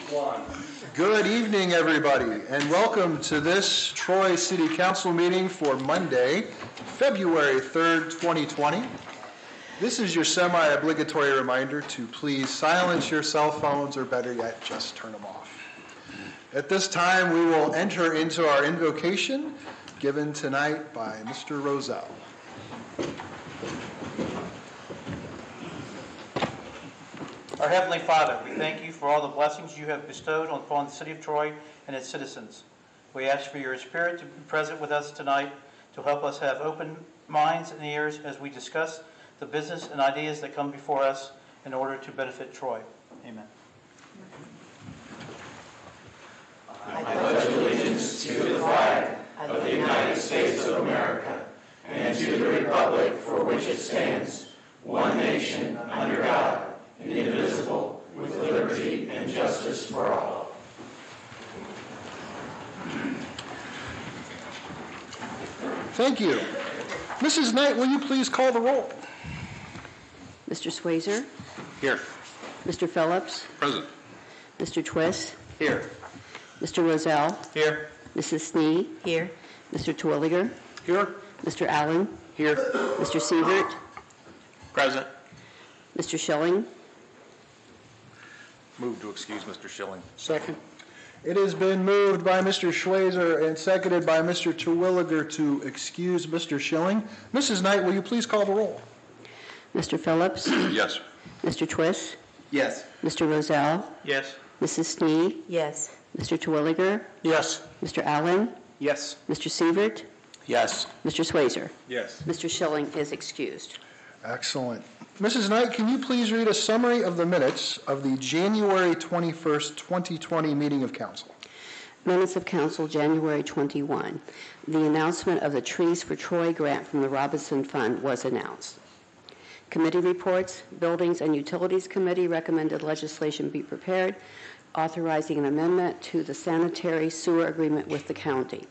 1. Good evening, everybody, and welcome to this Troy City Council meeting for Monday, February 3rd, 2020. This is your semi-obligatory reminder to please silence your cell phones, or better yet, just turn them off. At this time, we will enter into our invocation given tonight by Mr. Roselle. Our Heavenly Father, we thank you for all the blessings you have bestowed upon the city of Troy and its citizens. We ask for your Spirit to be present with us tonight to help us have open minds and ears as we discuss the business and ideas that come before us in order to benefit Troy. Amen. I pledge allegiance to the flag of the United States of America and to the republic for which it stands, one nation, under God, indivisible, with liberty and justice for all. Thank you. Mrs. Knight, will you please call the roll? Mr. Swayzer? Here. Mr. Phillips? Present. Mr. Twist? Here. Mr. Roselle? Here. Mrs. Snee? Here. Mr. Terwilliger? Here. Mr. Allen? Here. Mr. Sievert? Present. Mr. Schilling? Move to excuse Mr. Schilling. Second. It has been moved by Mr. Schweizer and seconded by Mr. Terwilliger to excuse Mr. Schilling. Mrs. Knight, will you please call the roll? Mr. Phillips? Yes. Mr. Twist? Yes. Mr. Roselle? Yes. Mrs. Snee? Yes. Mr. Terwilliger? Yes. Mr. Allen? Yes. Mr. Sievert? Yes. Mr. Swayzer? Yes. Mr. Schilling is excused. Excellent. Mrs. Knight, can you please read a summary of the minutes of the January 21st, 2020 meeting of council? Minutes of Council, January 21. The announcement of the Trees for Troy grant from the Robinson Fund was announced. Committee reports. Buildings and Utilities Committee recommended legislation be prepared, authorizing an amendment to the sanitary sewer agreement with the county.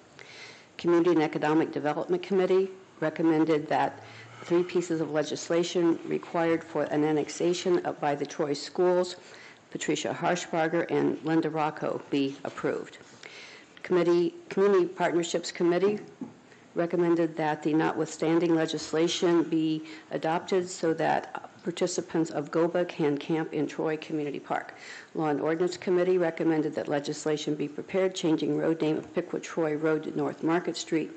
Community and Economic Development Committee recommended that 3 pieces of legislation required for an annexation by the Troy schools, Patricia Harshbarger and Linda Rocco, be approved. Community Partnerships Committee recommended that the notwithstanding legislation be adopted so that participants of GOBA can camp in Troy Community Park. Law and Ordinance Committee recommended that legislation be prepared changing road name of Piqua Troy Road to North Market Street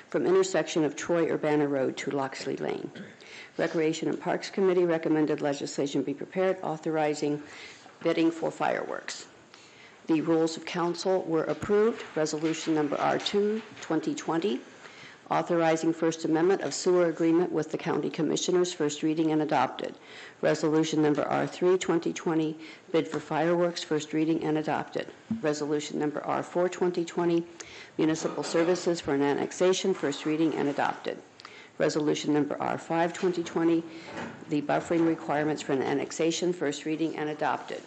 from intersection of Troy Urbana Road to Loxley Lane. Recreation and Parks Committee recommended legislation be prepared authorizing bidding for fireworks. The rules of council were approved. Resolution number R2, 2020, authorizing First Amendment of sewer agreement with the county commissioners, first reading and adopted. Resolution number R3, 2020, bid for fireworks, first reading and adopted. Resolution number R4, 2020, municipal services for an annexation, first reading and adopted. Resolution number R5, 2020, the buffering requirements for an annexation, first reading and adopted.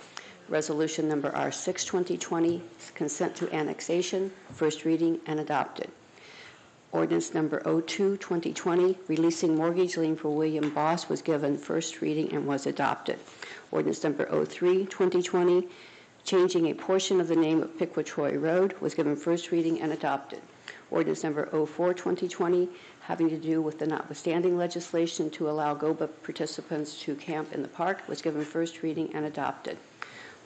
Resolution number R6, 2020, consent to annexation, first reading and adopted. Ordinance number 02, 2020, releasing mortgage lien for William Boss was given first reading and was adopted. Ordinance number 03, 2020, changing a portion of the name of Piqua Troy Road was given first reading and adopted. Ordinance number 04, 2020, having to do with the notwithstanding legislation to allow GOBA participants to camp in the park was given first reading and adopted.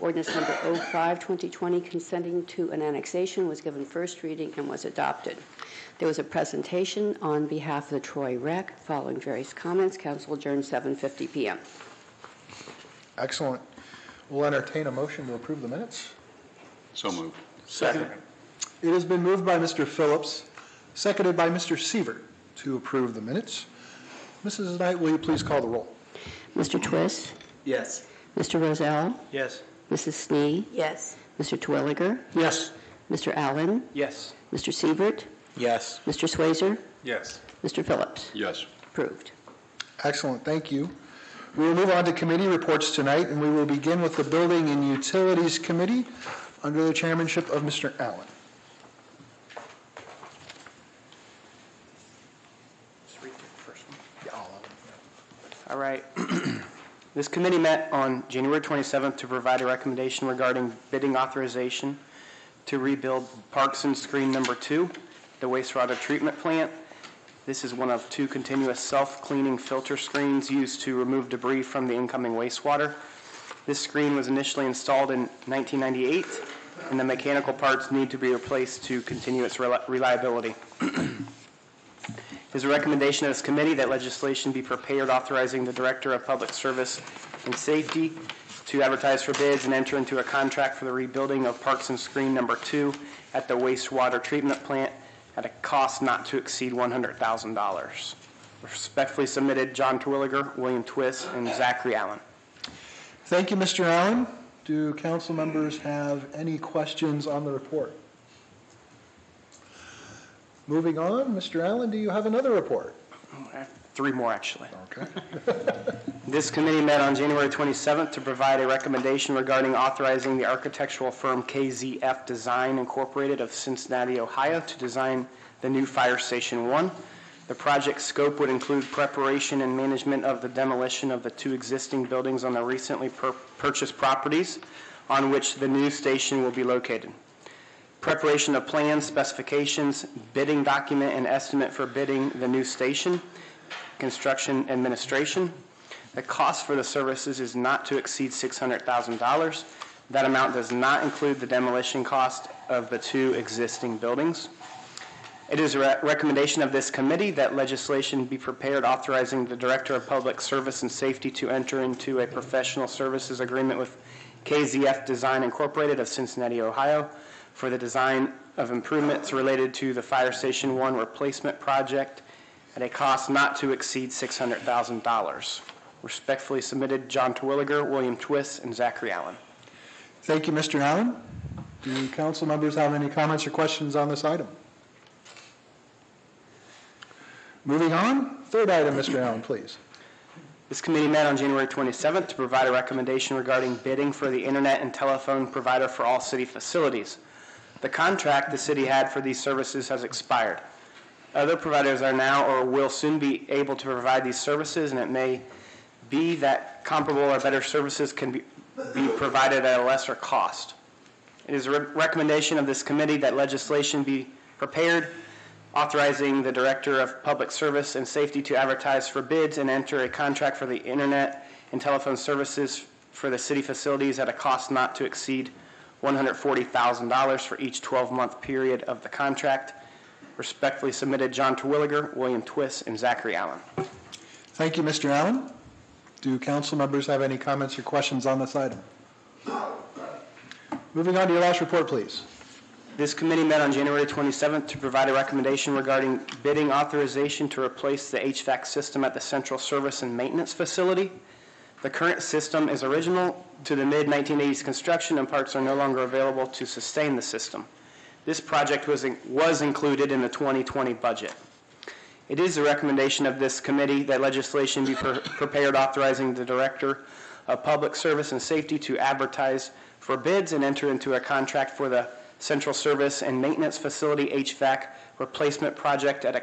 Ordinance number 05, 2020, consenting to an annexation was given first reading and was adopted. There was a presentation on behalf of the Troy Rec. Following various comments, council adjourned 7:50 p.m. Excellent. We'll entertain a motion to approve the minutes. So moved. Second. It has been moved by Mr. Phillips, seconded by Mr. Sievert to approve the minutes. Mrs. Knight, will you please call the roll? Mr. Twist? Yes. Mr. Roselle? Yes. Mrs. Snee? Yes. Mr. Terwilliger? Yes. Mr. Allen? Yes. Mr. Sievert? Yes. Mr. Swayzer? Yes. Mr. Phillips? Yes. Approved. Excellent. Thank you. We will move on to committee reports tonight, and we will begin with the Building and Utilities Committee under the chairmanship of Mr. Allen. All right. This committee met on January 27th to provide a recommendation regarding bidding authorization to rebuild Parkson Screen Number 2, the wastewater treatment plant. This is one of 2 continuous self-cleaning filter screens used to remove debris from the incoming wastewater. This screen was initially installed in 1998, and the mechanical parts need to be replaced to continue its reliability. It is a recommendation of this committee that legislation be prepared authorizing the Director of Public Service and Safety to advertise for bids and enter into a contract for the rebuilding of Parkson Screen Number 2 at the wastewater treatment plant at a cost not to exceed $100,000. Respectfully submitted, John Terwilliger, William Twiss, and Zachary Allen. Thank you, Mr. Allen. Do council members have any questions on the report? Moving on, Mr. Allen, do you have another report? I have 3 more, actually. Okay. This committee met on January 27th to provide a recommendation regarding authorizing the architectural firm KZF Design Incorporated of Cincinnati, Ohio, to design the new Fire Station 1. The project scope would include preparation and management of the demolition of the 2 existing buildings on the recently purchased properties on which the new station will be located. Preparation of plans, specifications, bidding document, and estimate for bidding the new station, construction administration. The cost for the services is not to exceed $600,000. That amount does not include the demolition cost of the 2 existing buildings. It is a recommendation of this committee that legislation be prepared authorizing the Director of Public Service and Safety to enter into a professional services agreement with KZF Design Incorporated of Cincinnati, Ohio, for the design of improvements related to the Fire Station 1 replacement project at a cost not to exceed $600,000. Respectfully submitted, John Terwilliger, William Twiss, and Zachary Allen. Thank you, Mr. Allen. Do council members have any comments or questions on this item? Moving on, 3rd item, Mr. Allen, please. This committee met on January 27th to provide a recommendation regarding bidding for the internet and telephone provider for all city facilities. The contract the city had for these services has expired. Other providers are now or will soon be able to provide these services, and it may be that comparable or better services can be provided at a lesser cost. It is a recommendation of this committee that legislation be prepared authorizing the Director of Public Service and Safety to advertise for bids and enter a contract for the internet and telephone services for the city facilities at a cost not to exceed $140,000 for each 12-month period of the contract. Respectfully submitted, John Terwilliger, William Twiss, and Zachary Allen. Thank you, Mr. Allen. Do council members have any comments or questions on this item? Moving on to your last report, please. This committee met on January 27th to provide a recommendation regarding bidding authorization to replace the HVAC system at the Central Service and Maintenance Facility. The current system is original to the mid-1980s construction, and parts are no longer available to sustain the system. This project was included in the 2020 budget. It is the recommendation of this committee that legislation be prepared authorizing the Director of Public Service and Safety to advertise for bids and enter into a contract for the Central Service and Maintenance Facility HVAC replacement project at a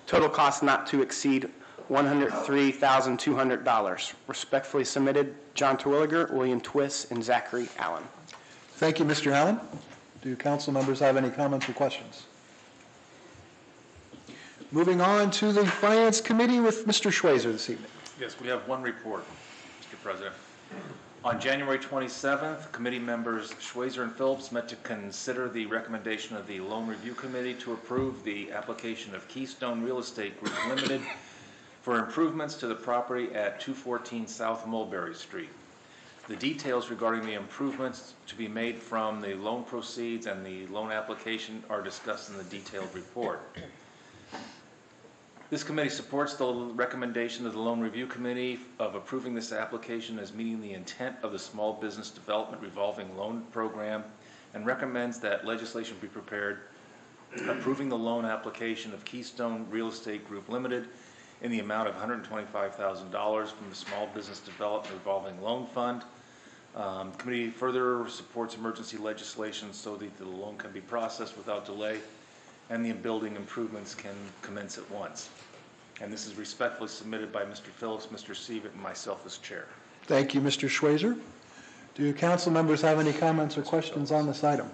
total cost not to exceed $103,200. Respectfully submitted, John Terwilliger, William Twiss, and Zachary Allen. Thank you, Mr. Allen. Do council members have any comments or questions? Moving on to the Finance Committee with Mr. Schweizer this evening. Yes, we have one report, Mr. President. On January 27th, committee members Schweizer and Phillips met to consider the recommendation of the Loan Review Committee to approve the application of Keystone Real Estate Group Limited for improvements to the property at 214 South Mulberry Street. The details regarding the improvements to be made from the loan proceeds and the loan application are discussed in the detailed report. This committee supports the recommendation of the Loan Review Committee of approving this application as meeting the intent of the Small Business Development Revolving Loan Program and recommends that legislation be prepared approving the loan application of Keystone Real Estate Group Limited in the amount of $125,000 from the Small Business Development Revolving Loan Fund. Committee further supports emergency legislation so that the loan can be processed without delay and the building improvements can commence at once. And this is respectfully submitted by Mr. Phillips, Mr. Sievert, and myself as chair. Thank you, Mr. Schweizer. Do council members have any comments or questions on this item?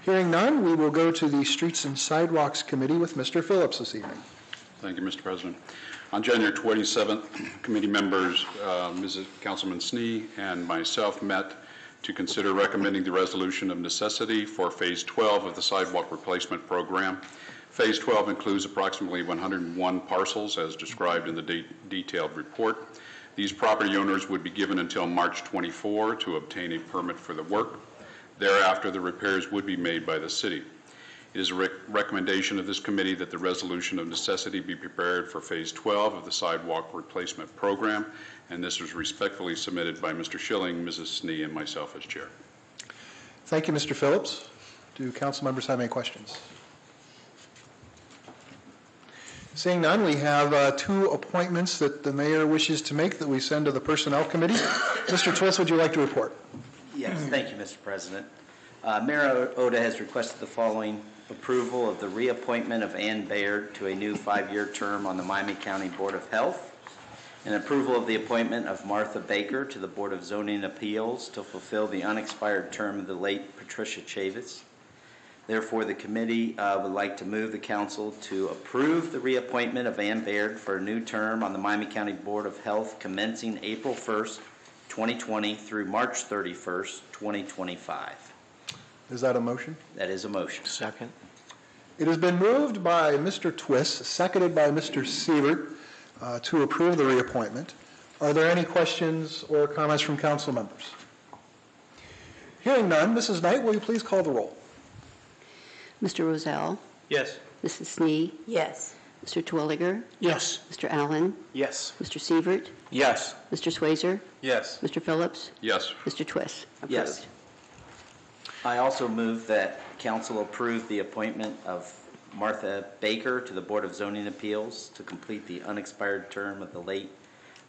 Hearing none, we will go to the Streets and Sidewalks Committee with Mr. Phillips this evening. Thank you, Mr. President. On January 27th, committee members, Mrs. Councilman Snee and myself met to consider recommending the resolution of necessity for Phase 12 of the sidewalk replacement program. Phase 12 includes approximately 101 parcels as described in the detailed report. These property owners would be given until March 24 to obtain a permit for the work. Thereafter, the repairs would be made by the city. It is a recommendation of this committee that the resolution of necessity be prepared for Phase 12 of the sidewalk replacement program, and this is respectfully submitted by Mr. Schilling, Mrs. Snee, and myself as chair. Thank you, Mr. Phillips. Do council members have any questions? Seeing none, we have two appointments that the mayor wishes to make that we send to the Personnel Committee. Mr. Twist, would you like to report? Yes, thank you, Mr. President. Mayor Oda has requested the following approval of the reappointment of Ann Baird to a new 5-year term on the Miami County Board of Health, and approval of the appointment of Martha Baker to the Board of Zoning Appeals to fulfill the unexpired term of the late Patricia Chavis. Therefore, the committee would like to move the council to approve the reappointment of Ann Baird for a new term on the Miami County Board of Health commencing April 1st, 2020 through March 31st, 2025. Is that a motion? That is a motion. Second. It has been moved by Mr. Twist, seconded by Mr. Sievert, to approve the reappointment. Are there any questions or comments from council members? Hearing none, Mrs. Knight, will you please call the roll? Mr. Rozell? Yes. Mrs. Snee? Yes. Mr. Twilliger? Yes. Mr. Allen? Yes. Mr. Sievert? Yes. Mr. Swayzer? Yes. Mr. Phillips? Yes. Mr. Twist? Yes. Approved. I also move that council approve the appointment of Martha Baker to the Board of Zoning Appeals to complete the unexpired term of the late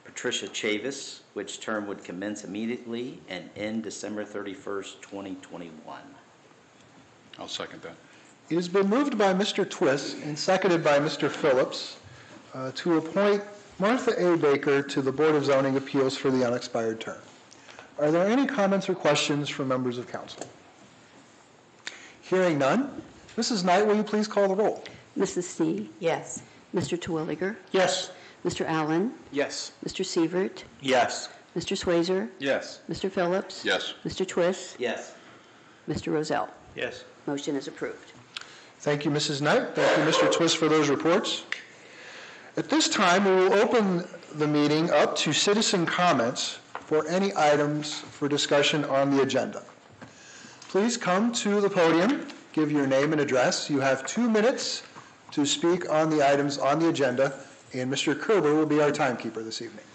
Patricia Chavis, which term would commence immediately and end December 31st, 2021. I'll second that. It has been moved by Mr. Twist and seconded by Mr. Phillips to appoint Martha A. Baker to the Board of Zoning Appeals for the unexpired term. Are there any comments or questions from members of council? Hearing none, Mrs. Knight, will you please call the roll? Mrs. Snee? Yes. Mr. Twilliger? Yes. Mr. Allen? Yes. Mr. Sievert? Yes. Mr. Swayzer? Yes. Mr. Phillips? Yes. Mr. Twist? Yes. Mr. Rozell? Yes. Motion is approved. Thank you, Mrs. Knight. Thank you, Mr. Twist, for those reports. At this time, we will open the meeting up to citizen comments for any items for discussion on the agenda. Please come to the podium, give your name and address. You have 2 minutes to speak on the items on the agenda, and Mr. Kerber will be our timekeeper this evening.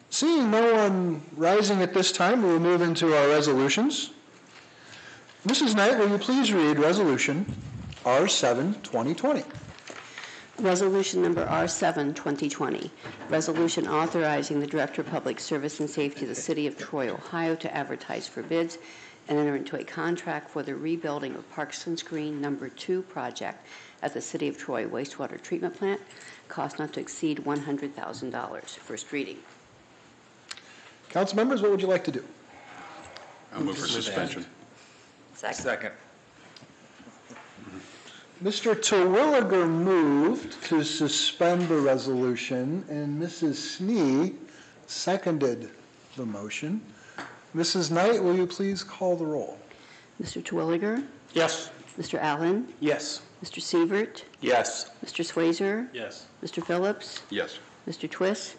Seeing no one rising at this time, we will move into our resolutions. Mrs. Knight, will you please read Resolution R7, 2020? Resolution number R7, 2020, resolution authorizing the Director of Public Service and Safety of the City of Troy, Ohio to advertise for bids and enter into a contract for the rebuilding of Parkinson's Green Number 2 project at the City of Troy wastewater treatment plant, cost not to exceed $100,000. First reading. Council members, what would you like to do? I'll move for suspension. Second. Mr. Terwilliger moved to suspend the resolution, and Mrs. Snee seconded the motion. Mrs. Knight, will you please call the roll? Mr. Terwilliger? Yes. Mr. Allen? Yes. Mr. Sievert? Yes. Mr. Swayzer? Yes. Mr. Phillips? Yes. Mr. Twist?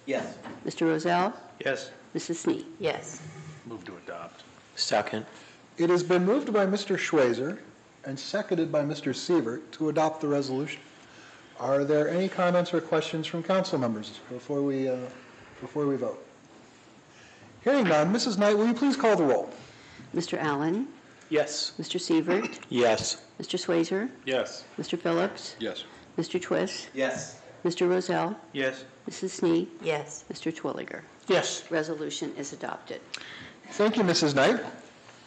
Yes. Mr. Rozell? Yes. Mrs. Snee? Yes. Move to adopt. Second. It has been moved by Mr. Schweizer and seconded by Mr. Sievert to adopt the resolution. Are there any comments or questions from council members before we vote? Hearing none, Mrs. Knight, will you please call the roll? Mr. Allen? Yes. Mr. Sievert? Yes. Mr. Swayzer? Yes. Mr. Phillips? Yes. Mr. Twist? Yes. Mr. Rozell? Yes. Mrs. Snee? Yes. Mr. Twilliger? Yes. Resolution is adopted. Thank you, Mrs. Knight.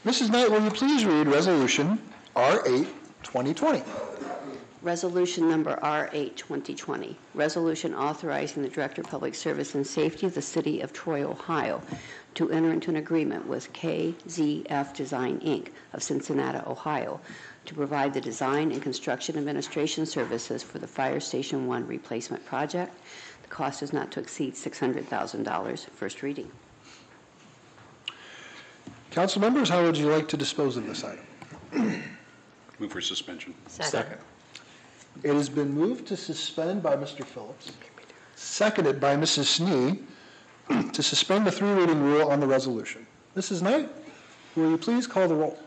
Mrs. Knight, will you please read Resolution R8, 2020? Resolution number R8, 2020, resolution authorizing the Director of Public Service and Safety of the City of Troy, Ohio, to enter into an agreement with KZF Design, Inc. of Cincinnati, Ohio, to provide the design and construction administration services for the Fire Station 1 replacement project. The cost is not to exceed $600,000. First reading. Council members, how would you like to dispose of this item? Move for suspension. Second. It has been moved to suspend by Mr. Phillips, seconded by Mrs. Snee, to suspend the three-reading rule on the resolution. Mrs. Knight, will you please call the roll?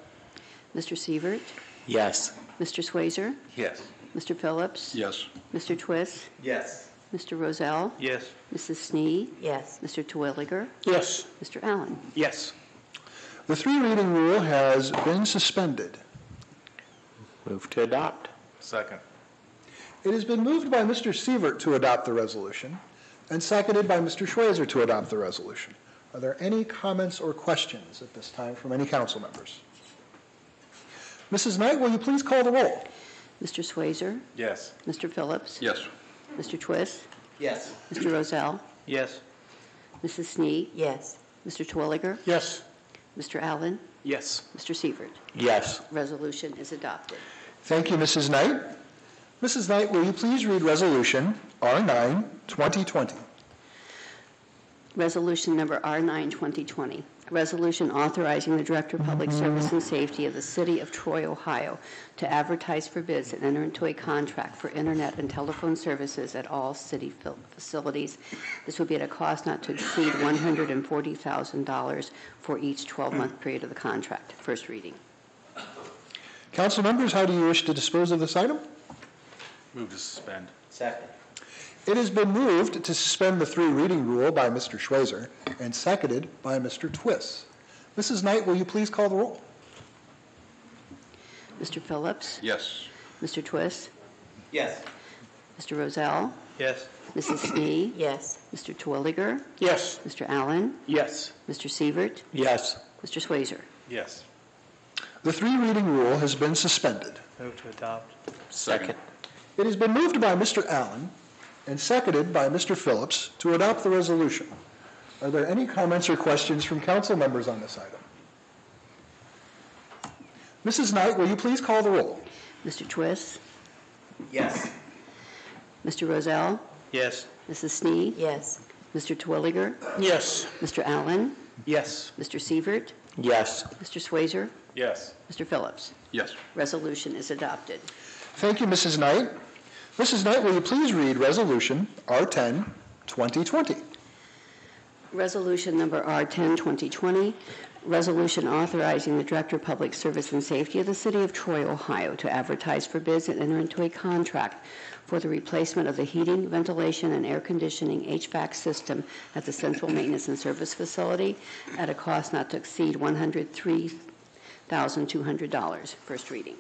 Mr. Sievert, Yes. Mr. Swazer, Yes. Mr. Phillips, Yes. Mr. Twist, Yes. Mr. Rozell, Yes. Mrs. Snee, Yes. Mr. Terwilliger, Yes. Mr. Allen. Yes. The three-reading rule has been suspended. Move to adopt. Second. It has been moved by Mr. Sievert to adopt the resolution and seconded by Mr. Schweizer to adopt the resolution. Are there any comments or questions at this time from any council members? Mrs. Knight, will you please call the roll? Mr. Swazer, Yes. Mr. Phillips, Yes. Mr. Twist, Yes. Mr. Rozell, Yes. Mrs. Snee, Yes. Mr. Terwilliger, Yes. Mr. Allen, Yes. Mr. Sievert. Yes. Resolution is adopted. Thank you, Mrs. Knight. Mrs. Knight, will you please read Resolution R9, 2020? Resolution number R9, 2020, resolution authorizing the Director of Public Service and Safety of the City of Troy, Ohio, to advertise for bids and enter into a contract for internet and telephone services at all city facilities. This would be at a cost not to exceed $140,000 for each 12-month period of the contract. First reading. Council members, how do you wish to dispose of this item? Move to suspend. Second. It has been moved to suspend the three-reading rule by Mr. Schweizer and seconded by Mr. Twist. Mrs. Knight, will you please call the roll? Mr. Phillips, Yes. Mr. Twist, Yes. Mr. Rozell, Yes. Mrs. Snee, Yes. Mr. Terwilliger, Yes. Mr. Allen, Yes. Mr. Sievert, Yes. Mr. Swazer. Yes. The three-reading rule has been suspended. Move to adopt. Second. It has been moved by Mr. Allen and seconded by Mr. Phillips to adopt the resolution. Are there any comments or questions from council members on this item? Mrs. Knight, will you please call the roll? Mr. Twist, Yes. Mr. Rozell, Yes. Mrs. Snee, Yes. Mr. Terwilliger, Yes. Mr. Allen, Yes. Mr. Sievert, Yes. Mr. Swazer, Yes. Mr. Phillips. Yes. Resolution is adopted. Thank you, Mrs. Knight. Mrs. Knight, will you please read Resolution R10, 2020? Resolution number R10, 2020, resolution authorizing the Director of Public Service and Safety of the City of Troy, Ohio, to advertise for bids and enter into a contract for the replacement of the heating, ventilation, and air conditioning HVAC system at the Central Maintenance and Service Facility at a cost not to exceed $103,200. First reading.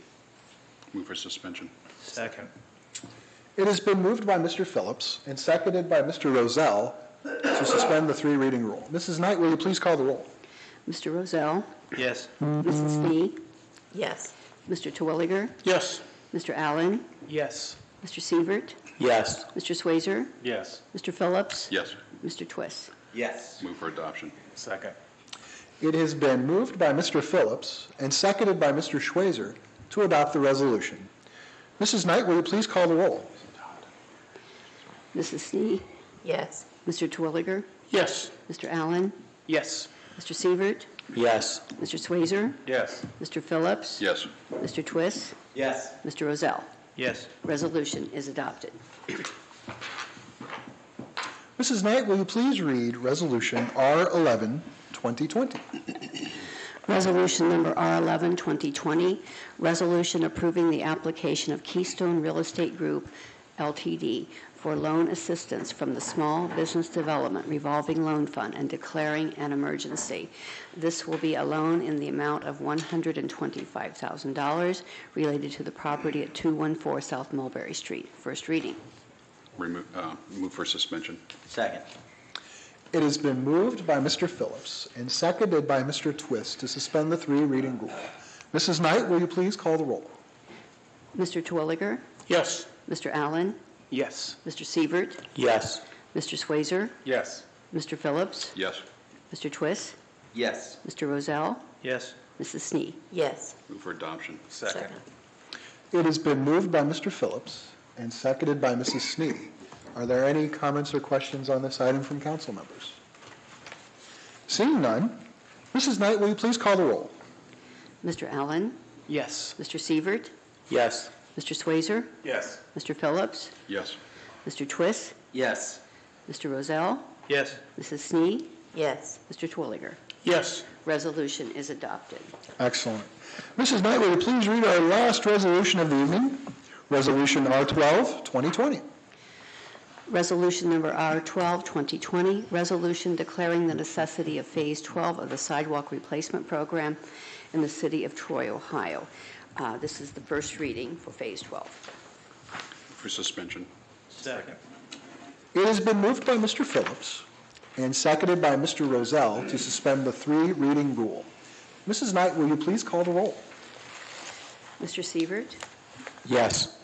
Move for suspension. Second. It has been moved by Mr. Phillips and seconded by Mr. Rozell to suspend the three-reading rule. Mrs. Knight, will you please call the roll? Mr. Rozell, Yes. Mrs. Snee, Yes. Mr. Terwilliger, Yes. Mr. Allen, Yes. Mr. Sievert, Yes. Mr. Swazer, Yes. Mr. Phillips, Yes. Mr. Twist. Yes. Move for adoption. Second. It has been moved by Mr. Phillips and seconded by Mr. Schweizer to adopt the resolution. Mrs. Knight, will you please call the roll? Mrs. Snee, Yes. Mr. Terwilliger, Yes. Mr. Allen, Yes. Mr. Sievert, Yes. Mr. Swazer, Yes. Mr. Phillips, Yes. Mr. Twist, Yes. Mr. Rozell. Yes. Resolution is adopted. Mrs. Knight, will you please read Resolution R11, 2020? Resolution number R11, 2020, resolution approving the application of Keystone Real Estate Group, LTD, for loan assistance from the Small Business Development Revolving Loan Fund and declaring an emergency. This will be a loan in the amount of $125,000 related to the property at 214 South Mulberry Street. First reading. Move for suspension. Second. It has been moved by Mr. Phillips and seconded by Mr. Twist to suspend the three-reading rule. Mrs. Knight, will you please call the roll? Mr. Terwilliger, Yes. Mr. Allen, Yes. Mr. Sievert, Yes. Mr. Swazer, Yes. Mr. Phillips, Yes. Mr. Twist, Yes. Mr. Rozell, Yes. Mrs. Snee. Yes. Move for adoption. Second. It has been moved by Mr. Phillips and seconded by Mrs. Snee. Are there any comments or questions on this item from council members? Seeing none, Mrs. Knight, will you please call the roll? Mr. Allen, Yes. Mr. Sievert, Yes. Mr. Swazer, Yes. Mr. Phillips, Yes. Mr. Twist, Yes. Mr. Rozell, Yes. Mrs. Snee, Yes. Mr. Twilliger. Yes. Resolution is adopted. Excellent. Mrs. Knight, will you please read our last resolution of the evening? Resolution R12, 2020. Resolution number R12, 2020, resolution declaring the necessity of Phase 12 of the sidewalk replacement program in the city of Troy, Ohio. This is the first reading for Phase 12. For suspension. Second. It has been moved by Mr. Phillips and seconded by Mr. Rozell to suspend the three-reading rule. Mrs. Knight, will you please call the roll? Mr. Sievert, Yes.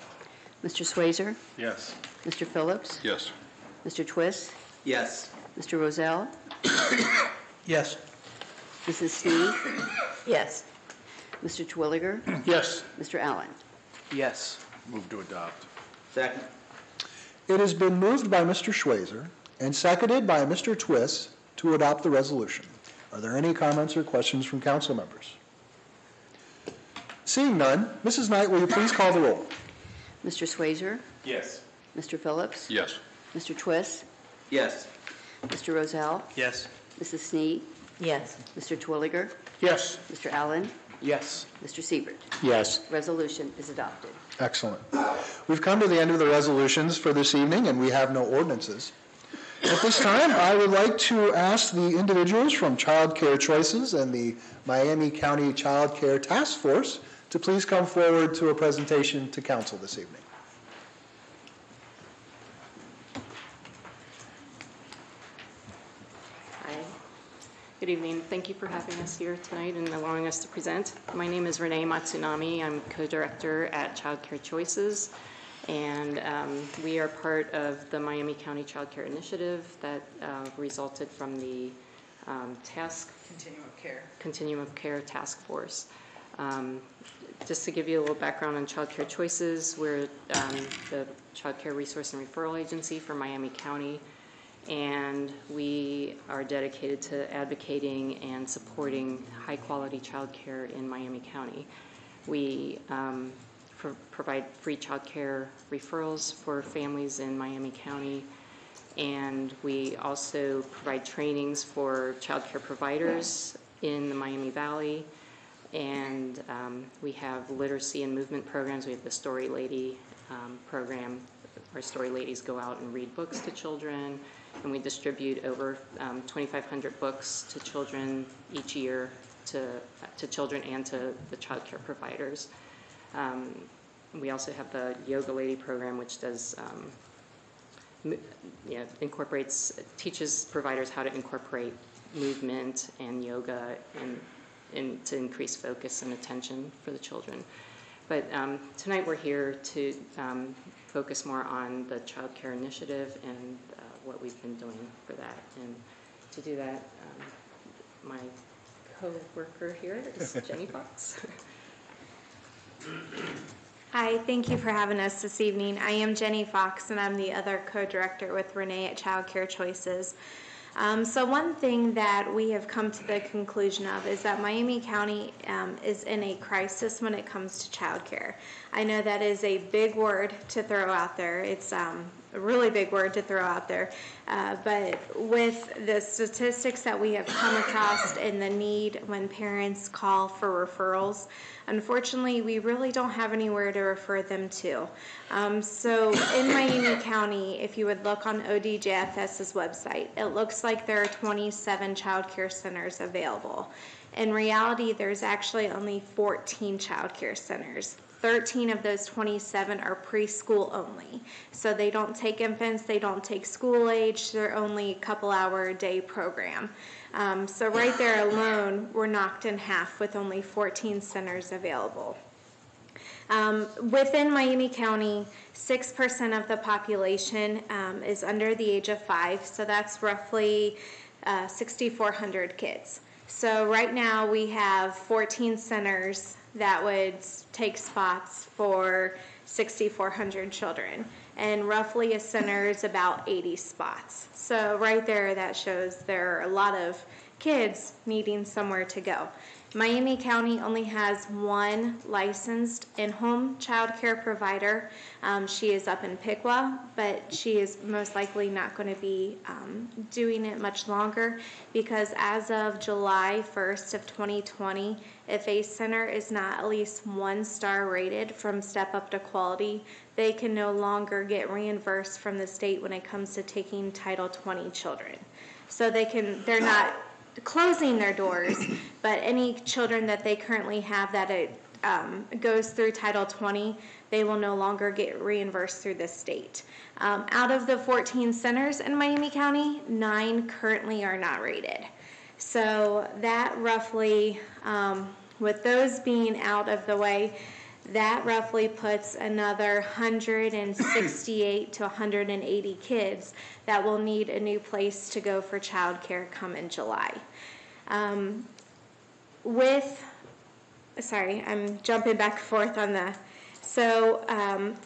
Mr. Swazer, Yes. Mr. Phillips, Yes. Mr. Twist, Yes. Mr. Rozell, Yes. Mrs. Snee, Yes. Mr. Twilliger, Yes. Mr. Allen. Yes. Move to adopt. Second. It has been moved by Mr. Schweizer and seconded by Mr. Twist to adopt the resolution. Are there any comments or questions from council members? Seeing none, Mrs. Knight, will you please call the roll? Mr. Swazer, Yes. Mr. Phillips, Yes. Mr. Twist, Yes. Mr. Rozell, Yes. Mrs. Snee, Yes. Mr. Twilliger, Yes. Mr. Allen, Yes. Mr. Sievert. Yes. Resolution is adopted. Excellent. We've come to the end of the resolutions for this evening, and we have no ordinances. At this time, I would like to ask the individuals from Child Care Choices and the Miami County Child Care Task Force to please come forward to a presentation to council this evening. Hi. Good evening. Thank you for having us here tonight and allowing us to present. My name is Renee Matsunami. I'm co-director at Child Care Choices, and we are part of the Miami County Child Care Initiative that resulted from the Continuum of Care Task Force. Just to give you a little background on Child Care Choices, we're the Child Care Resource and Referral Agency for Miami County, and we are dedicated to advocating and supporting high-quality child care in Miami County. We provide free child care referrals for families in Miami County, and we also provide trainings for child care providers in the Miami Valley, and we have literacy and movement programs. We have the Story Lady program. Our Story Ladies go out and read books to children, and we distribute over 2,500 books to children each year, to children and to the child care providers. We also have the Yoga Lady program, which does teaches providers how to incorporate movement and yoga and to increase focus and attention for the children. But tonight we're here to focus more on the Child Care Initiative and what we've been doing for that. And to do that, my co-worker here is Jenny Fox. Hi, thank you for having us this evening. I am Jenny Fox, and I'm the other co-director with Renee at Child Care Choices. So one thing that we have come to the conclusion of is that Miami County is in a crisis when it comes to child care. I know that is a big word to throw out there. It's a really big word to throw out there. But with the statistics that we have come across and the need when parents call for referrals, unfortunately, we really don't have anywhere to refer them to. So in Miami County, if you would look on ODJFS's website, it looks like there are 27 child care centers available. In reality, there's actually only 14 child care centers. 13 of those 27 are preschool only. So they don't take infants, they don't take school age, they're only a couple hour a day program. So right there alone, we're knocked in half with only 14 centers available. Within Miami County, 6% of the population is under the age of 5, so that's roughly 6,400 kids. So right now we have 14 centers that would take spots for 6,400 children, and roughly a center is about 80 spots. So right there, that shows there are a lot of kids needing somewhere to go. Miami County only has one licensed in-home child care provider. She is up in Piqua, but she is most likely not going to be doing it much longer, because as of July 1st of 2020, if a center is not at least 1-star rated from Step Up to Quality, they can no longer get reimbursed from the state when it comes to taking Title 20 children. So they're not closing their doors, but any children that they currently have that goes through Title 20, they will no longer get reimbursed through the state. Out of the 14 centers in Miami County, 9 currently are not rated. So that roughly, with those being out of the way, that roughly puts another 168 to 180 kids that will need a new place to go for childcare come in July. Sorry, I'm jumping back and forth on the. So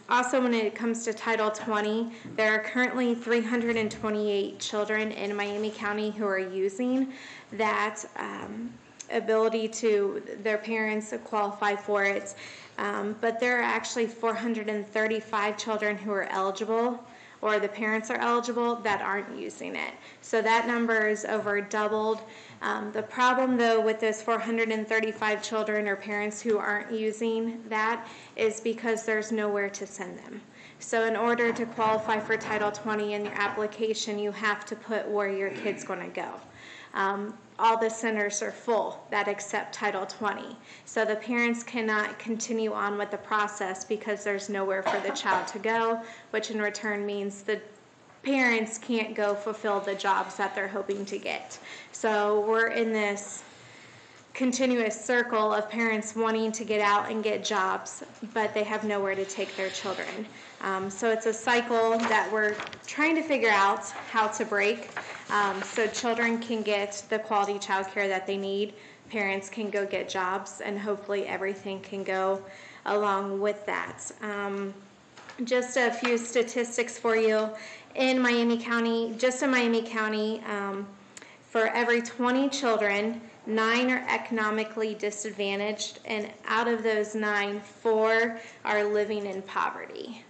also when it comes to Title 20, there are currently 328 children in Miami County who are using that ability to, their parents qualify for it. But there are actually 435 children who are eligible, or the parents are eligible, that aren't using it. So that number is over doubled. The problem, though, with those 435 children or parents who aren't using that is because there's nowhere to send them. So in order to qualify for Title 20 in your application, you have to put where your kid's going to go. All the centers are full that accept Title 20. So the parents cannot continue on with the process because there's nowhere for the child to go, which in return means the parents can't go fulfill the jobs that they're hoping to get. So we're in this continuous circle of parents wanting to get out and get jobs, but they have nowhere to take their children. So it's a cycle that we're trying to figure out how to break, so children can get the quality child care that they need, parents can go get jobs, and hopefully everything can go along with that. Just a few statistics for you. In Miami County, just in Miami County, for every 20 children, 9 are economically disadvantaged, and out of those 9, 4 are living in poverty.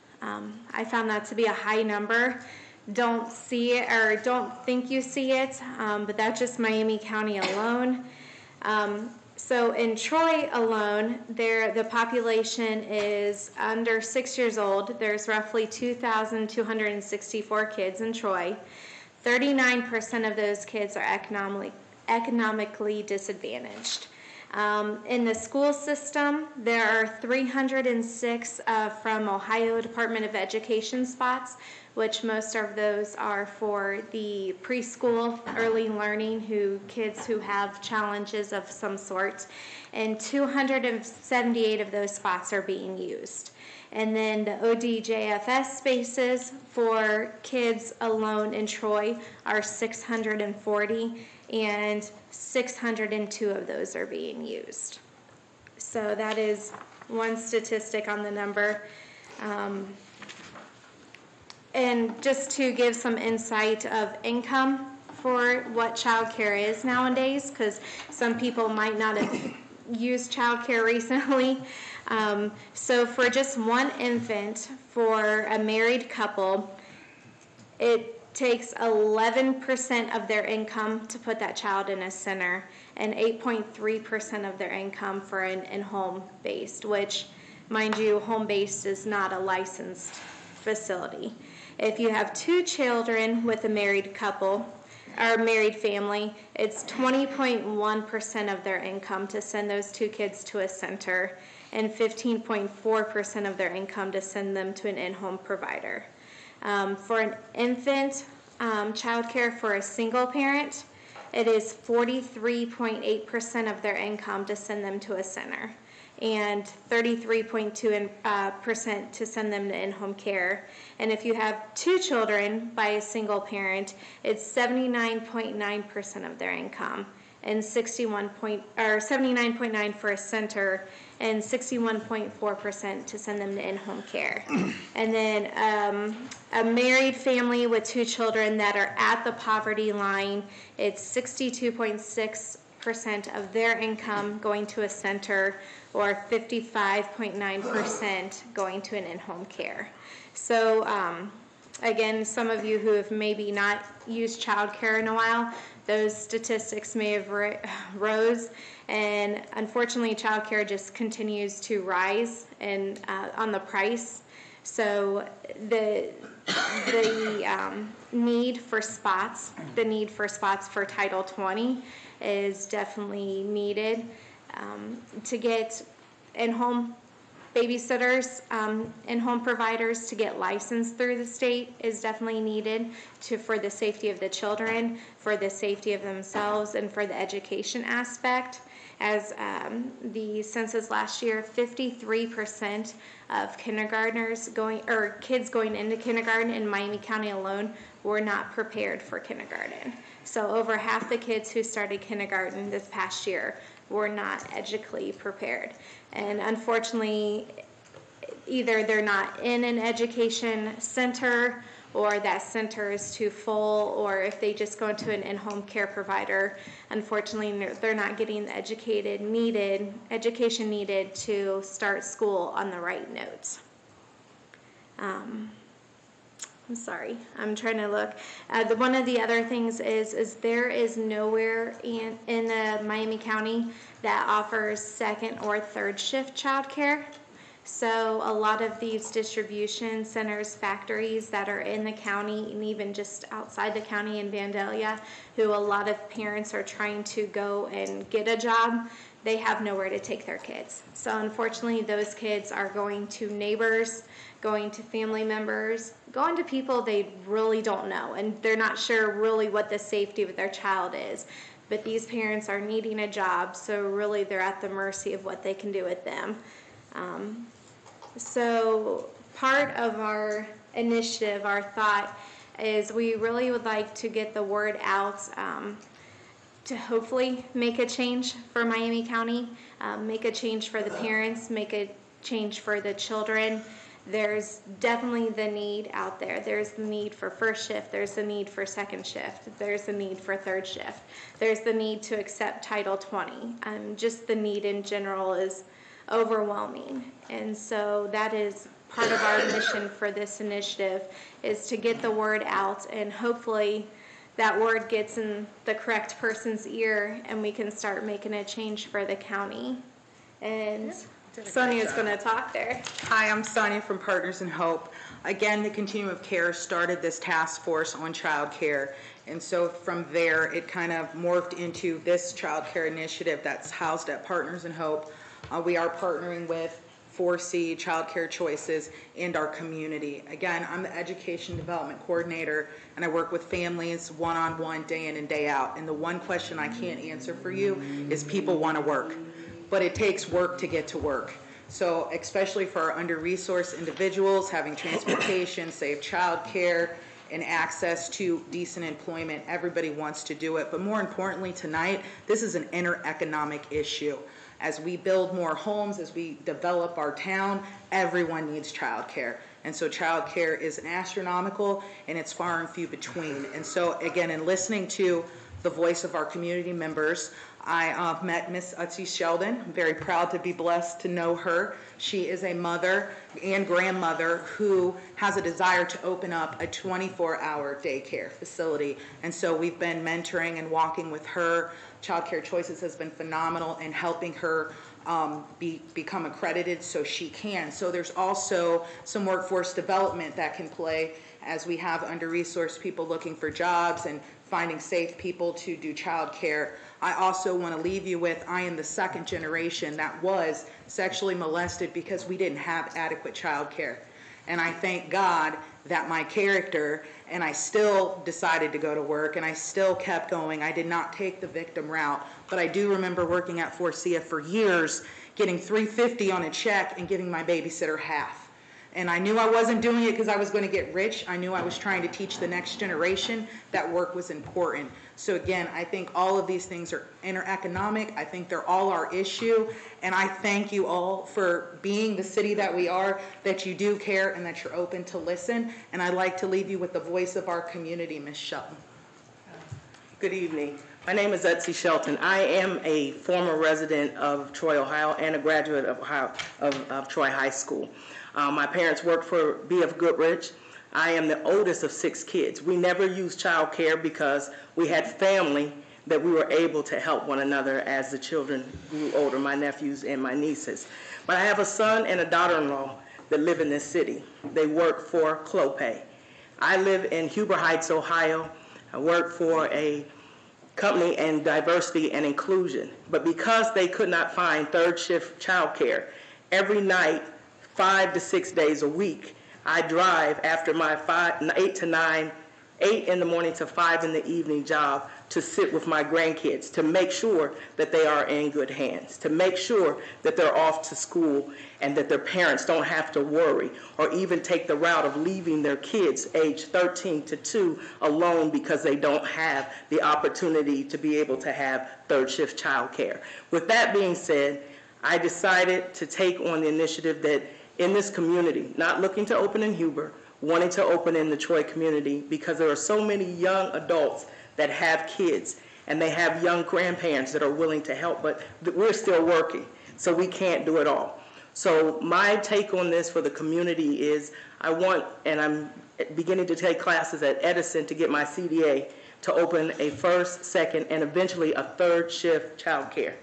I found that to be a high number. Don't see it, or don't think you see it, but that's just Miami County alone. So in Troy alone, the population is under 6 years old. There's roughly 2,264 kids in Troy. 39% of those kids are economically disadvantaged. In the school system, there are 306 from Ohio Department of Education spots, which most of those are for the preschool early learning, kids who have challenges of some sort, and 278 of those spots are being used. And then the ODJFS spaces for kids alone in Troy are 640, and 602 of those are being used. So that is one statistic on the number. And just to give some insight of income for what child care is nowadays, because some people might not have used child care recently. So for just one infant, for a married couple, it takes 11% of their income to put that child in a center, and 8.3% of their income for an in-home based, which, mind you, home-based is not a licensed facility. If you have 2 children with a married couple, or married family, it's 20.1% of their income to send those 2 kids to a center, and 15.4% of their income to send them to an in-home provider. For an infant child care for a single parent, it is 43.8% of their income to send them to a center, and 33.2% to send them to in-home care. And if you have 2 children by a single parent, it's 79.9% of their income, and 79.9% for a center, and 61.4% to send them to in-home care. And then a married family with 2 children that are at the poverty line, it's 62.6% of their income going to a center, or 55.9% going to an in-home care. So again, some of you who have maybe not used childcare in a while, those statistics may have rose, and unfortunately childcare just continues to rise and on the price. So the need for spots for Title 20 is definitely needed. To get in-home babysitters and home providers to get licensed through the state is definitely needed for the safety of the children, for the safety of themselves, and for the education aspect. As the census last year, 53% of kids going into kindergarten in Miami County alone were not prepared for kindergarten. So over half the kids who started kindergarten this past year were not educationally prepared. And unfortunately, either they're not in an education center, or that center is too full, or if they just go into an in-home care provider, unfortunately they're not getting the education needed to start school on the right notes. I'm sorry, I'm trying to look. One of the other things is there is nowhere in the Miami County that offers second or third shift childcare. So a lot of these distribution centers, factories that are in the county and even just outside the county in Vandalia, who a lot of parents are trying to go and get a job, they have nowhere to take their kids. So unfortunately, those kids are going to neighbors, going to family members, going to people they really don't know, and they're not sure really what the safety of their child is. But these parents are needing a job, so really they're at the mercy of what they can do with them. So part of our initiative, our thought, is we really would like to get the word out to hopefully make a change for Miami County, make a change for the parents, make a change for the children. There's definitely the need out there. There's the need for first shift. There's the need for second shift. There's the need for third shift. There's the need to accept Title 20. Just the need in general is overwhelming. And so that is part of our mission for this initiative, is to get the word out, and hopefully that word gets in the correct person's ear and we can start making a change for the county. And Sonia's going to talk there. Hi, I'm Sonia from Partners in Hope. Again, the Continuum of Care started this task force on child care, and so from there it kind of morphed into this child care initiative that's housed at Partners in Hope. We are partnering with 4C, Child Care Choices, and our community. Again, I'm the Education Development Coordinator, and I work with families one-on-one, day in and day out. And the one question I can't answer for you is people want to work, but it takes work to get to work. So especially for our under-resourced individuals, having transportation, safe child care, and access to decent employment, everybody wants to do it. But more importantly tonight, this is an inter-economic issue. As we build more homes, as we develop our town, everyone needs childcare. And so childcare is an astronomical, and it's far and few between. And so again, in listening to the voice of our community members, I met Miss Utsi Sheldon. I'm very proud to be blessed to know her. She is a mother and grandmother who has a desire to open up a 24-hour daycare facility. And so we've been mentoring and walking with her. Child Care Choices has been phenomenal in helping her become accredited so she can. So there's also some workforce development that can play as we have under-resourced people looking for jobs and finding safe people to do child care. I also want to leave you with, I am the second generation that was sexually molested because we didn't have adequate child care. And I thank God that my character, and I still decided to go to work, and I still kept going. I did not take the victim route, but I do remember working at Forcia for years getting $350 on a check and giving my babysitter half. And I knew I wasn't doing it because I was going to get rich. I knew I was trying to teach the next generation that work was important. So again, I think all of these things are intereconomic. I think they're all our issue. And I thank you all for being the city that we are, that you do care and that you're open to listen. And I'd like to leave you with the voice of our community, Ms. Shelton. Good evening. My name is Etsy Shelton. I am a former resident of Troy, Ohio, and a graduate of Troy High School. My parents worked for B.F. Goodrich. I am the oldest of 6 kids. We never used child care because we had family that we were able to help one another as the children grew older, my nephews and my nieces. But I have a son and a daughter-in-law that live in this city. They work for Clopay. I live in Huber Heights, Ohio. I work for a company in diversity and inclusion. But because they could not find third shift child care, every night, 5 to 6 days a week, I drive after my 8 in the morning to 5 in the evening job to sit with my grandkids, to make sure that they are in good hands, to make sure that they're off to school and that their parents don't have to worry or even take the route of leaving their kids age 13 to 2 alone because they don't have the opportunity to be able to have third shift child care. With that being said, I decided to take on the initiative that in this community, not looking to open in Huber, wanting to open in the Troy community because there are so many young adults that have kids and they have young grandparents that are willing to help, but we're still working, so we can't do it all. So my take on this for the community is I want, and I'm beginning to take classes at Edison to get my CDA, to open a first, second, and eventually a third shift child care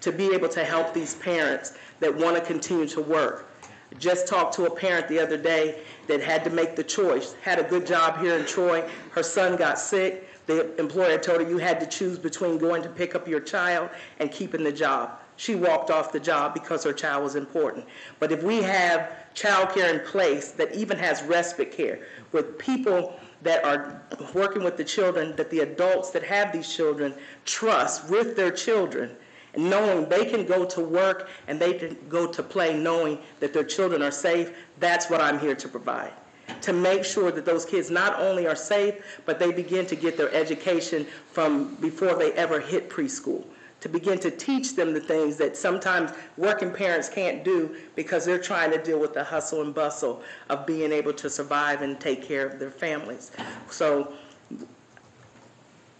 to be able to help these parents that want to continue to work. Just talked to a parent the other day that had to make the choice, had a good job here in Troy, her son got sick, the employer told her you had to choose between going to pick up your child and keeping the job. She walked off the job because her child was important. But if we have child care in place that even has respite care with people that are working with the children, that the adults that have these children trust with their children, knowing they can go to work and they can go to play knowing that their children are safe, that's what I'm here to provide. To make sure that those kids not only are safe, but they begin to get their education from before they ever hit preschool. To begin to teach them the things that sometimes working parents can't do because they're trying to deal with the hustle and bustle of being able to survive and take care of their families. So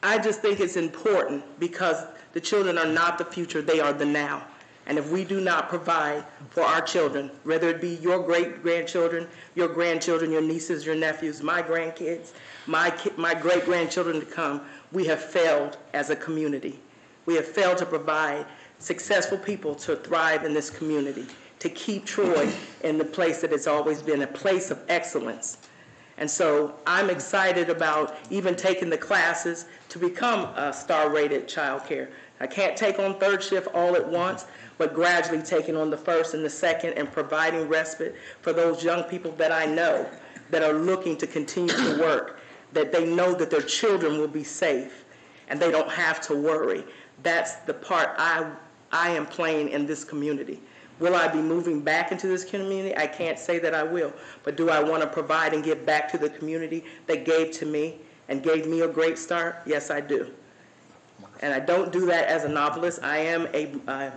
I just think it's important because the children are not the future, they are the now. And if we do not provide for our children, whether it be your great-grandchildren, your grandchildren, your nieces, your nephews, my grandkids, my great-grandchildren to come, we have failed as a community. We have failed to provide successful people to thrive in this community, to keep Troy in the place that it's always been, a place of excellence. And so I'm excited about even taking the classes to become a star-rated child care. I can't take on third shift all at once, but gradually taking on the first and the second and providing respite for those young people that I know that are looking to continue to work, that they know that their children will be safe and they don't have to worry. That's the part I am playing in this community. Will I be moving back into this community? I can't say that I will, but do I want to provide and give back to the community that gave to me and gave me a great start? Yes, I do. And I don't do that as a novelist. I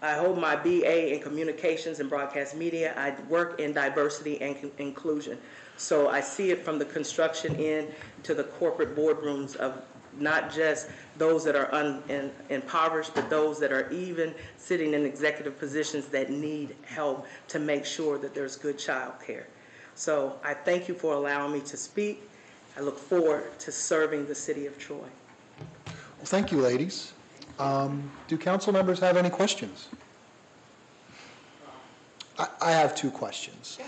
hold my BA in communications and broadcast media. I work in diversity and inclusion. So I see it from the construction end to the corporate boardrooms of not just those that are impoverished, but those that are even sitting in executive positions that need help to make sure that there's good child care. So I thank you for allowing me to speak. I look forward to serving the city of Troy. Well, thank you, ladies. Do council members have any questions? I have 2 questions.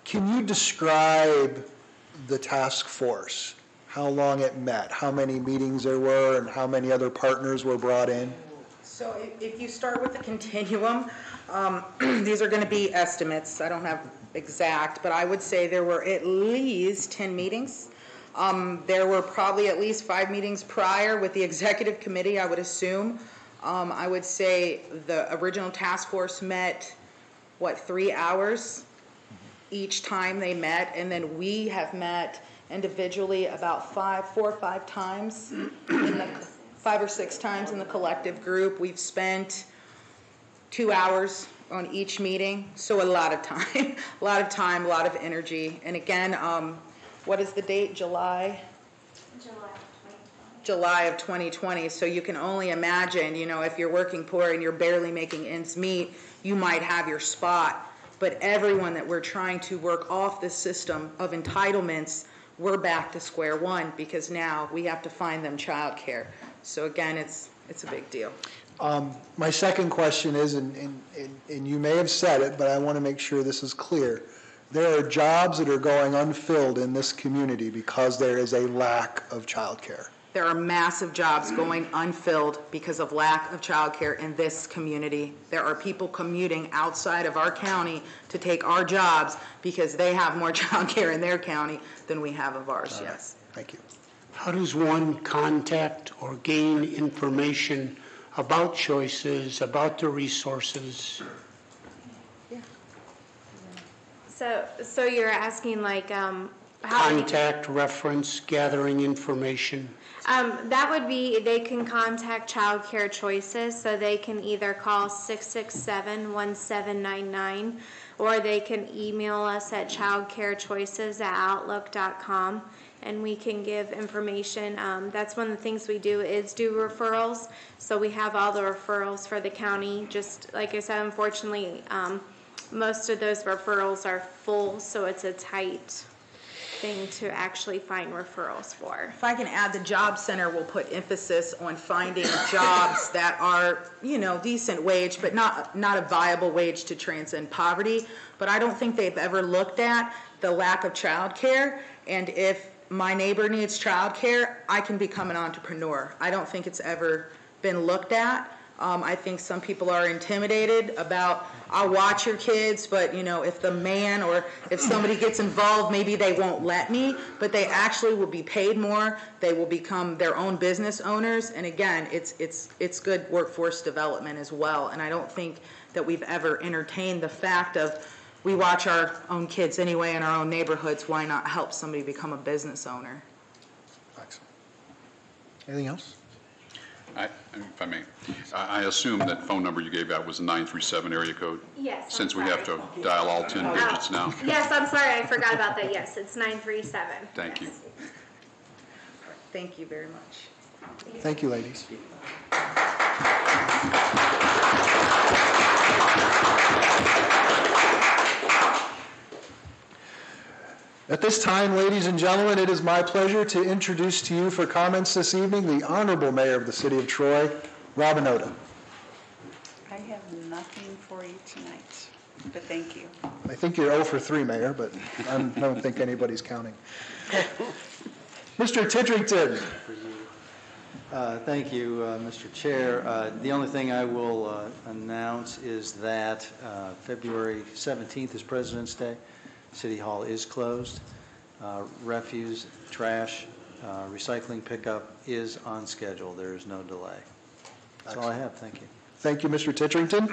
Can you describe the task force? How long it met, how many meetings there were, and how many other partners were brought in? So if you start with the continuum, these are going to be estimates. I don't have exact, but I would say there were at least 10 meetings. There were probably at least 5 meetings prior with the executive committee, I would assume. I would say the original task force met, 3 hours each time they met, and then we have met individually about 4 or 5 times, 5 or 6 times in the collective group. We've spent 2 hours on each meeting, so a lot of time, a lot of energy. And again, what is the date? July of 2020. So you can only imagine, if you're working poor and you're barely making ends meet, you might have your spot. But everyone that we're trying to work off this system of entitlements, we're back to square one because now we have to find them childcare. So again, it's a big deal. My second question is, and you may have said it, but I want to make sure this is clear. There are jobs that are going unfilled in this community because there is a lack of childcare. There are massive jobs going unfilled because of lack of childcare in this community. There are people commuting outside of our county to take our jobs because they have more childcare in their county than we have of ours, yes. Thank you. How does one contact or gain information about choices, about the resources? So you're asking like how Contact, reference, gathering information. That would be, they can contact Child Care Choices, so they can either call 667-1799, or they can email us at childcarechoices@outlook.com, and we can give information. That's one of the things we do is do referrals, so we have all the referrals for the county. Just like I said, unfortunately, most of those referrals are full, so it's a tight thing to actually find referrals for. If I can add, the Job Center will put emphasis on finding jobs that are, decent wage, but not a viable wage to transcend poverty. But I don't think they've ever looked at the lack of childcare, and if my neighbor needs childcare, I can become an entrepreneur. I don't think it's ever been looked at. I think some people are intimidated about, I'll watch your kids, but if the man or if somebody gets involved, maybe they won't let me, but they actually will be paid more. They will become their own business owners. And again, it's good workforce development as well. And I don't think that we've ever entertained the fact of, we watch our own kids anyway in our own neighborhoods. Why not help somebody become a business owner? Excellent. Anything else? If I may, I assume that phone number you gave out was a 937 area code? Yes. Since we have to dial all 10 digits now. Yes, I'm sorry, I forgot about that. Yes, it's 937. Thank you. Thank you very much. Thank you, ladies. At this time, ladies and gentlemen, it is my pleasure to introduce to you for comments this evening the Honorable Mayor of the City of Troy, Robin Oda. I have nothing for you tonight, but thank you. I think you're 0 for 3, Mayor, but I don't think anybody's counting. Mr. Titterington. Thank you, Mr. Chair. The only thing I will announce is that February 17th is President's Day. City Hall is closed. Refuse, trash, recycling pickup is on schedule. There is no delay. That's all I have. Thank you. Thank you, Mr. Titterington.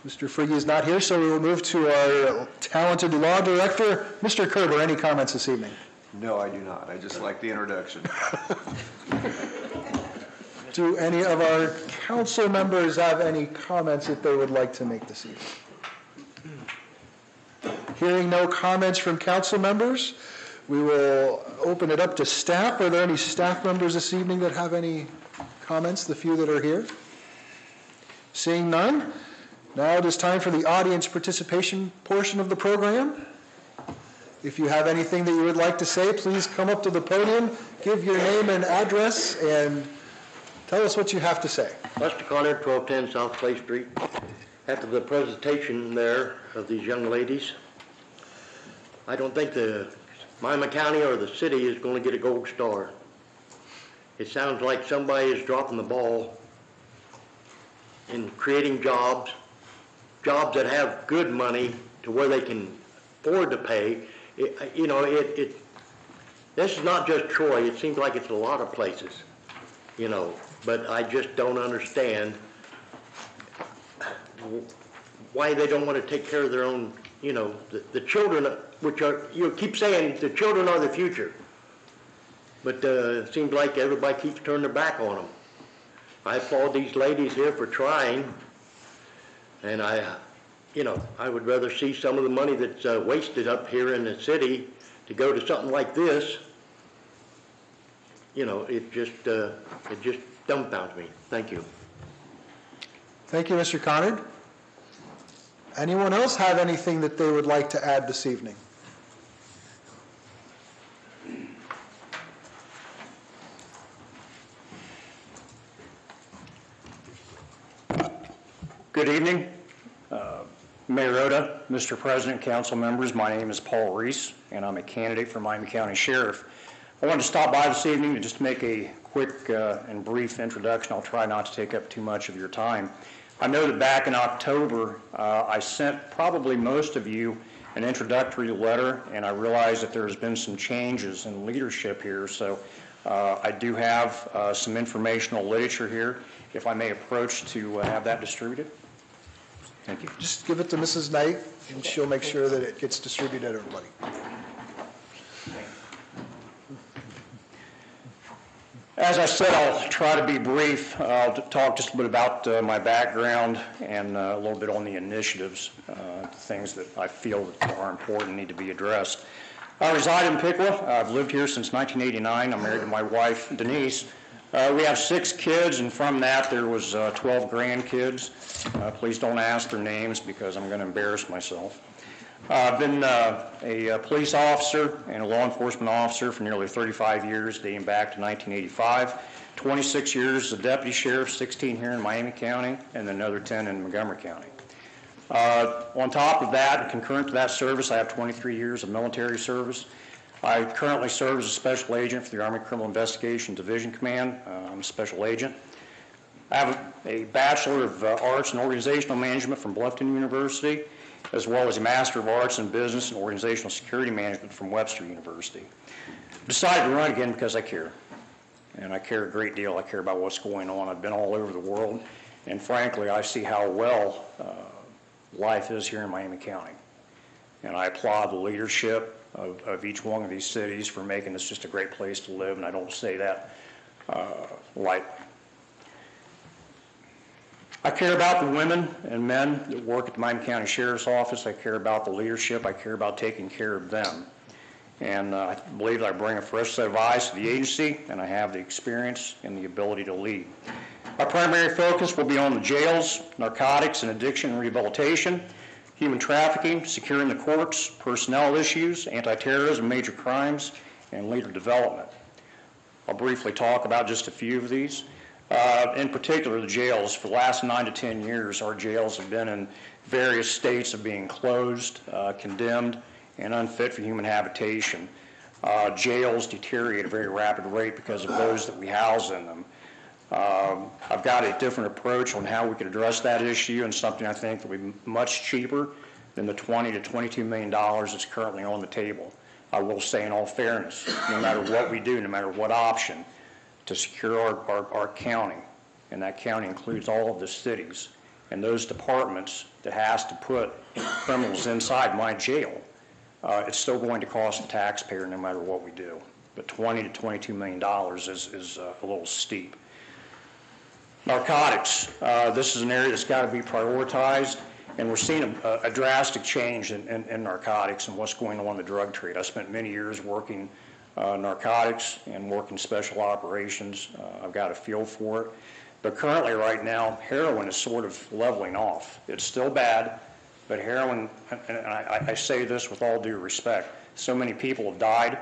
Mr. Frigge is not here, so we will move to our talented law director, Mr. Kerber. Any comments this evening? No, I do not. I just like the introduction. Do any of our council members have any comments that they would like to make this evening? Hearing no comments from council members, we will open it up to staff. Are there any staff members this evening that have any comments, the few that are here? Seeing none, now it is time for the audience participation portion of the program. If you have anything that you would like to say, please come up to the podium, give your name and address, and tell us what you have to say. Lester Conner, 1210 South Clay Street. After the presentation there of these young ladies, I don't think the Miami County or the city is going to get a gold star. It sounds like somebody is dropping the ball in creating jobs that have good money to where they can afford to pay. This is not just Troy. It seems like it's a lot of places. you know, but I just don't understand why they don't want to take care of their own, you know, the children, which are, you keep saying the children are the future. But it seems like everybody keeps turning their back on them. I applaud these ladies here for trying, and you know, I would rather see some of the money that's wasted up here in the city to go to something like this. You know, it just dumbfounds me. Thank you. Thank you, Mr. Conard. Anyone else have anything that they would like to add this evening? Good evening, Mayor Oda, Mr. President, council members. My name is Paul Reese, and I'm a candidate for Miami County Sheriff. I wanted to stop by this evening to just make a quick and brief introduction. I'll try not to take up too much of your time. I know that back in October, I sent probably most of you an introductory letter, and I realize that there's been some changes in leadership here, so I do have some informational literature here, if I may approach to have that distributed. Thank you. Just give it to Mrs. Knight, and she'll make sure that it gets distributed to everybody. As I said, I'll try to be brief. I'll talk just a bit about my background and a little bit on the initiatives, things that I feel that are important and need to be addressed. I reside in Piqua. I've lived here since 1989. I'm married to my wife, Denise. We have 6 kids, and from that there was 12 grandkids. Please don't ask their names because I'm going to embarrass myself. I've been a police officer and a law enforcement officer for nearly 35 years, dating back to 1985. 26 years as a deputy sheriff, 16 here in Miami County, and another 10 in Montgomery County. On top of that, concurrent to that service, I have 23 years of military service. I currently serve as a special agent for the Army Criminal Investigation Division Command. I'm a special agent. I have a Bachelor of Arts in Organizational Management from Bluffton University, as well as a Master of Arts in Business and Organizational Security Management from Webster University. Decided to run again because I care. And I care a great deal. I care about what's going on. I've been all over the world. And frankly, I see how well life is here in Miami County. And I applaud the leadership of each one of these cities for making this just a great place to live. And I don't say that lightly. I care about the women and men that work at the Miami County Sheriff's Office. I care about the leadership. I care about taking care of them. And I believe that I bring a fresh set of eyes to the agency, and I have the experience and the ability to lead. Our primary focus will be on the jails, narcotics and addiction rehabilitation, human trafficking, securing the courts, personnel issues, anti-terrorism, major crimes, and leader development. I'll briefly talk about just a few of these. In particular, the jails. For the last 9 to 10 years, our jails have been in various states of being closed, condemned, and unfit for human habitation. Jails deteriorate at a very rapid rate because of those that we house in them. I've got a different approach on how we can address that issue, and something I think that will be much cheaper than the $20 to $22 million that's currently on the table. I will say in all fairness, no matter what we do, no matter what option, to secure our county, and that county includes all of the cities, and those departments that has to put criminals inside my jail, it's still going to cost the taxpayer no matter what we do. But $20 to $22 million is a little steep. Narcotics. This is an area that's got to be prioritized, and we're seeing a drastic change in narcotics and what's going on in the drug trade. I spent many years working narcotics and working special operations. I've got a feel for it. But currently right now, heroin is sort of leveling off. It's still bad, but heroin, and I say this with all due respect, so many people have died,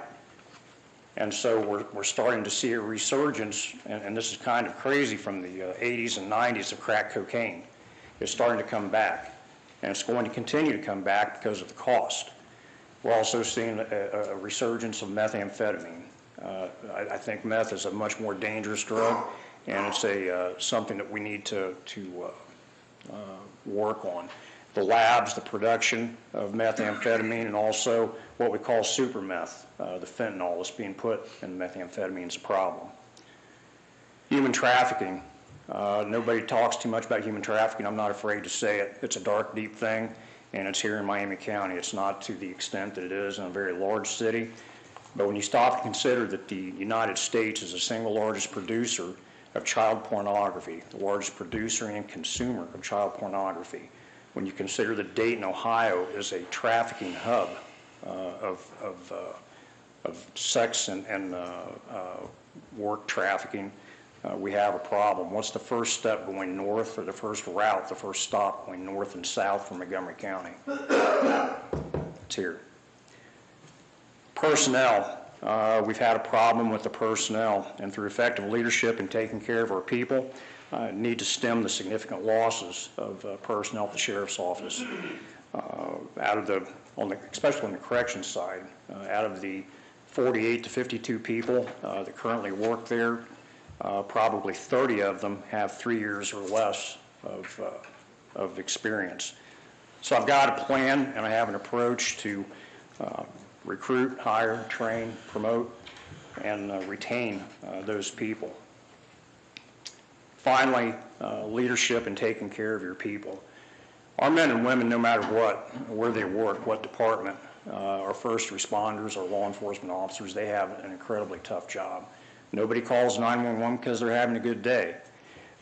and so we're starting to see a resurgence, and this is kind of crazy, from the 80s and 90s of crack cocaine. It's starting to come back, and it's going to continue to come back because of the cost. We're also seeing a resurgence of methamphetamine. I think meth is a much more dangerous drug, and it's something that we need to work on. The labs, the production of methamphetamine, and also what we call super meth, the fentanyl that's being put in methamphetamine, is a problem. Human trafficking. Nobody talks too much about human trafficking. I'm not afraid to say it. It's a dark, deep thing, and it's here in Miami County. It's not to the extent that it is in a very large city. But when you stop and consider that the United States is the single largest producer of child pornography, the largest producer and consumer of child pornography, when you consider that Dayton, Ohio is a trafficking hub of sex and work trafficking, we have a problem. What's the first step going north, or the first route, the first stop going north and south from Montgomery County? It's here. Personnel. We've had a problem with the personnel, and through effective leadership and taking care of our people, need to stem the significant losses of personnel at the sheriff's office. Especially on the corrections side, out of the 48 to 52 people that currently work there, probably 30 of them have 3 years or less of experience. So I've got a plan and I have an approach to recruit, hire, train, promote, and retain those people. Finally, leadership and taking care of your people. Our men and women, no matter what, where they work, what department, our first responders, our law enforcement officers, they have an incredibly tough job. Nobody calls 911 because they're having a good day.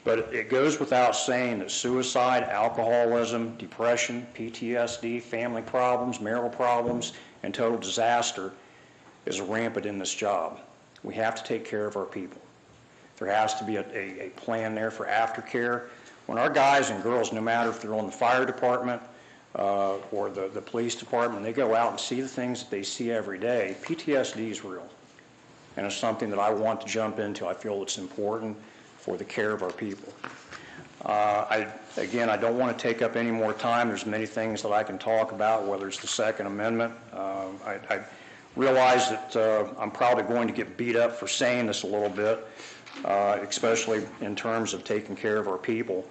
But it goes without saying that suicide, alcoholism, depression, PTSD, family problems, marital problems, and total disaster is rampant in this job. We have to take care of our people. There has to be a plan there for aftercare. When our guys and girls, no matter if they're on the fire department or the police department, they go out and see the things that they see every day, PTSD is real. And it's something that I want to jump into. I feel it's important for the care of our people. Again, I don't want to take up any more time. There's many things that I can talk about, whether it's the Second Amendment. I realize that I'm probably going to get beat up for saying this a little bit, especially in terms of taking care of our people.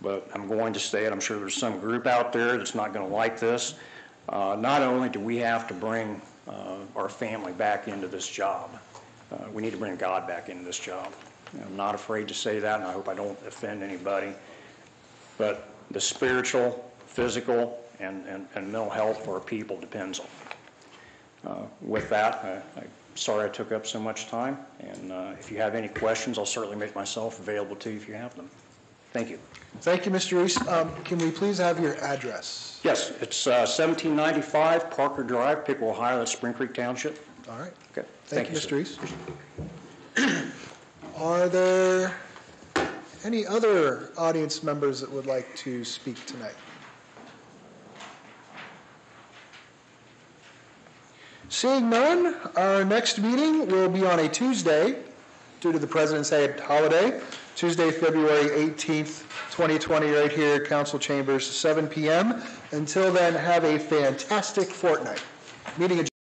But I'm going to say it. I'm sure there's some group out there that's not going to like this. Not only do we have to bring our family back into this job, we need to bring God back into this job. I'm not afraid to say that, and I hope I don't offend anybody. But the spiritual, physical, and mental health for our people depends on it. With that, I'm sorry I took up so much time, and if you have any questions, I'll certainly make myself available to you if you have them. Thank you. Thank you, Mr. Reese. Can we please have your address? Yes, it's 1795 Parker Drive, Pickle, Ohio. That's Spring Creek Township. All right. Okay. Thank you, Mr. Reese. Are there any other audience members that would like to speak tonight? Seeing none, our next meeting will be on a Tuesday due to the President's Day holiday, Tuesday, February 18th, 2020, right here at Council Chambers, 7 p.m. Until then, have a fantastic fortnight. Meeting adjourned.